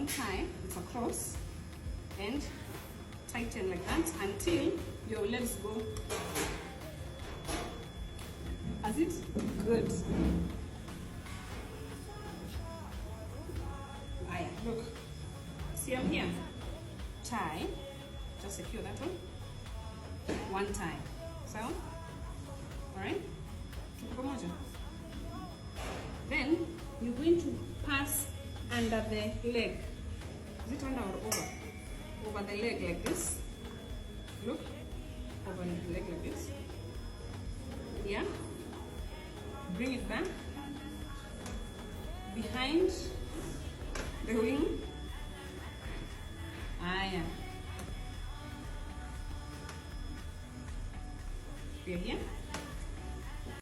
don't tie, it's a cross, and tighten like that until your legs go. Has it? Good. Aya, look. See, I'm here. Tie. Just secure that one. One tie. So, alright? Then you're going to pass under the leg. Is it under or over? Over the leg like this. Look. Over the leg like this. Yeah. Bring it back. Behind the wing. Yeah. We're here.